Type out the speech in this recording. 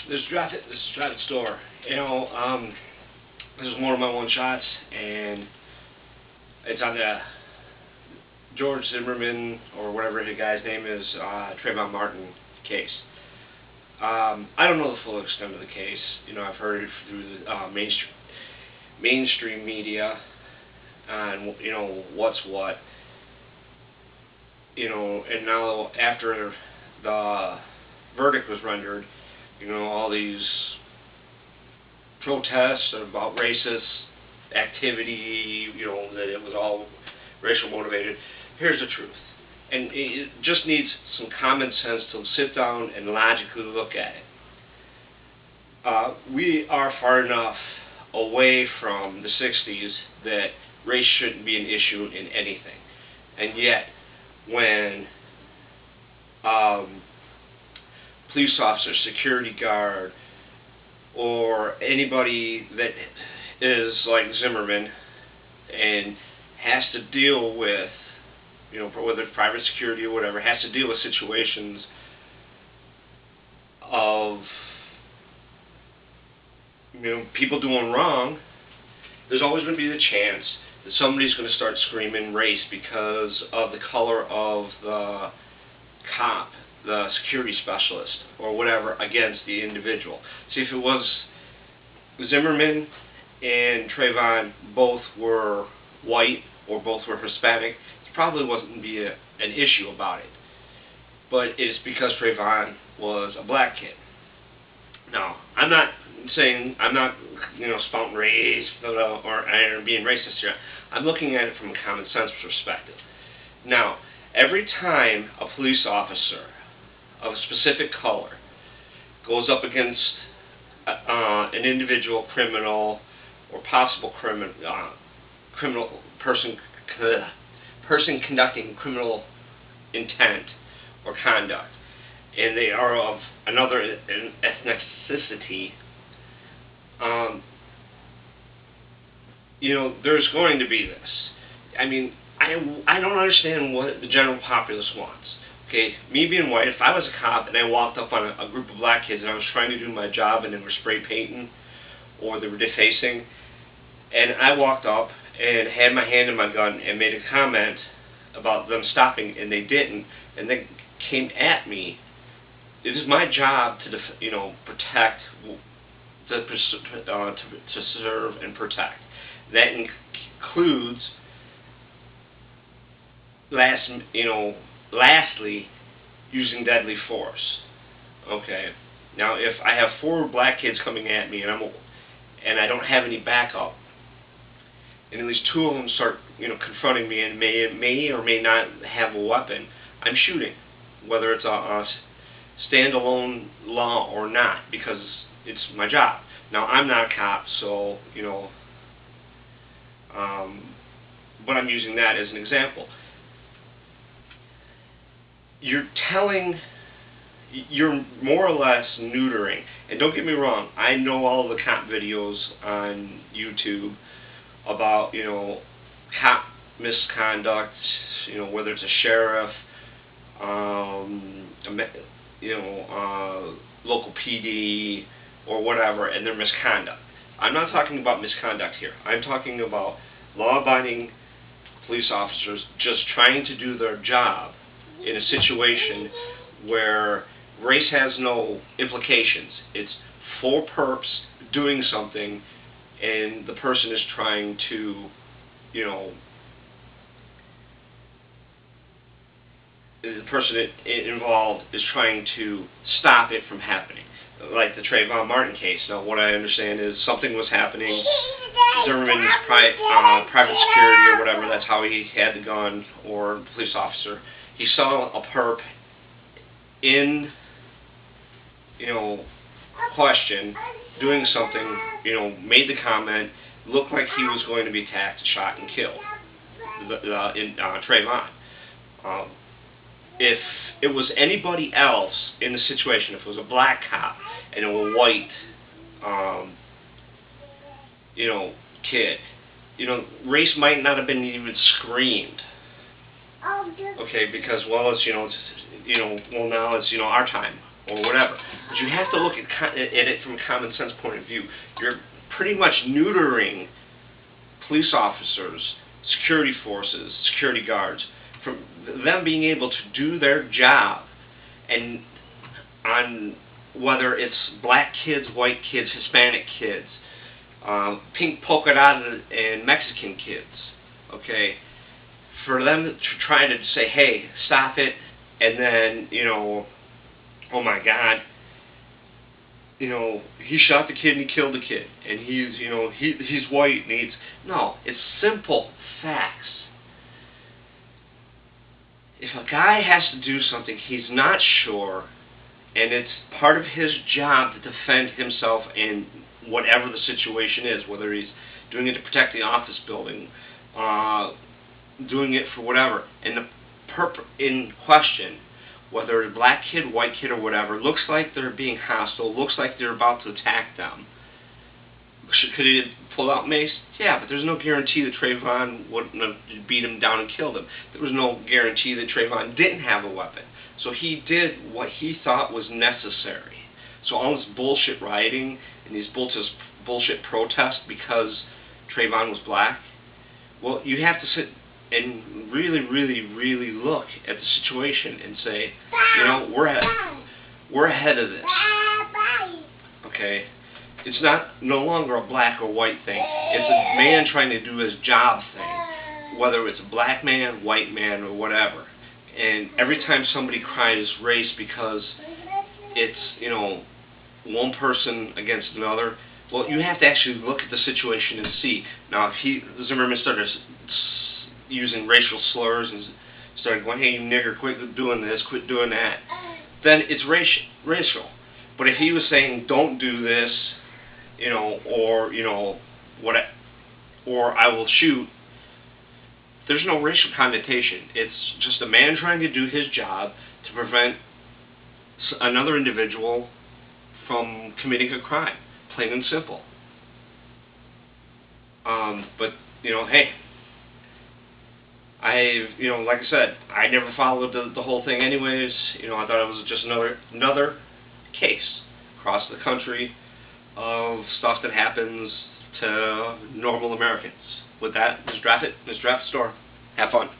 This is draffet store. This is one of my one shots, and it's on the George Zimmerman, or whatever the guy's name is, Trayvon Martin case. I don't know the full extent of the case. I've heard it through the mainstream media, and what's what. And now after the verdict was rendered, all these protests about racist activity, that it was all racial motivated. Here's the truth. And it just needs some common sense to sit down and logically look at it. We are far enough away from the 60s that race shouldn't be an issue in anything. And yet, when police officer, security guard, or anybody that is like Zimmerman and has to deal with, whether it's private security or whatever, has to deal with situations of, people doing wrong, there's always going to be the chance that somebody's going to start screaming race because of the color of the cop, the security specialist, or whatever, against the individual. See, if it was Zimmerman and Trayvon both were white or both were Hispanic, there probably wasn't be an issue about it. But it's because Trayvon was a black kid. Now, I'm not spouting race or being racist here. I'm looking at it from a common sense perspective. Now, every time a police officer of a specific color goes up against an individual criminal or possible criminal person conducting criminal intent or conduct, and they are of another ethnicity, there's going to be this. I mean, I don't understand what the general populace wants. Okay, me being white, if I was a cop and I walked up on a group of black kids and I was trying to do my job and they were spray painting or they were defacing, and I walked up and had my hand in my gun and made a comment about them stopping and they didn't, and they came at me, it is my job to protect, to serve and protect. That includes lastly, using deadly force. Okay. Now, if I have 4 black kids coming at me and I don't have any backup, and at least 2 of them start confronting me and may or may not have a weapon, I'm shooting, whether it's a standalone law or not, because it's my job. Now, I'm not a cop, so but I'm using that as an example. You're more or less neutering, and don't get me wrong, I know all the cop videos on YouTube about, cop misconduct, whether it's a sheriff, local PD, or whatever, and their misconduct. I'm not talking about misconduct here. I'm talking about law-abiding police officers just trying to do their job in a situation where race has no implications. It's 4 perps doing something, and the person is trying to, the person involved is trying to stop it from happening. Like the Trayvon Martin case. Now, what I understand is something was happening. Zimmerman's private security or whatever, that's how he had the gun, or the police officer. He saw a perp in, question, doing something, made the comment, looked like he was going to be attacked, shot, and killed. Trayvon. If it was anybody else in the situation, if it was a black cop and a white, kid, race might not have been even screamed. Okay, because, well, it's, now it's, our time. or whatever. But you have to look at it from a common sense point of view. You're pretty much neutering police officers, security forces, security guards, from them being able to do their job, and on whether it's black kids, white kids, Hispanic kids, pink polka dot and Mexican kids, okay, for them to try to say, hey, stop it, and then, oh my God, he shot the kid and he killed the kid, and he's white, and no, it's simple facts. If a guy has to do something he's not sure, and it's part of his job to defend himself in whatever the situation is, whether he's doing it to protect the office building, doing it for whatever, and the in question, whether a black kid, white kid, or whatever, looks like they're being hostile, looks like they're about to attack them. Could he have pulled out mace? Yeah, but there's no guarantee that Trayvon wouldn't have beat him down and killed him. There was no guarantee that Trayvon didn't have a weapon. So he did what he thought was necessary. So all this bullshit rioting and these bullshit protests because Trayvon was black, well, you have to sit and really, really, really look at the situation and say, we're ahead of this. Okay? It's no longer a black or white thing. It's a man trying to do his job thing, whether it's a black man, white man, or whatever. And every time somebody cries race because it's, one person against another, well, you have to actually look at the situation and see. Now, if Zimmerman started using racial slurs and started going, hey, you nigger, quit doing this, quit doing that, then it's racial. But if he was saying, don't do this, or I will shoot, there's no racial connotation. It's just a man trying to do his job to prevent another individual from committing a crime, plain and simple. But hey, like I said, I never followed the whole thing anyways. I thought it was just another case across the country of stuff that happens to normal Americans. With that, Ms. Draffet Store. Have fun.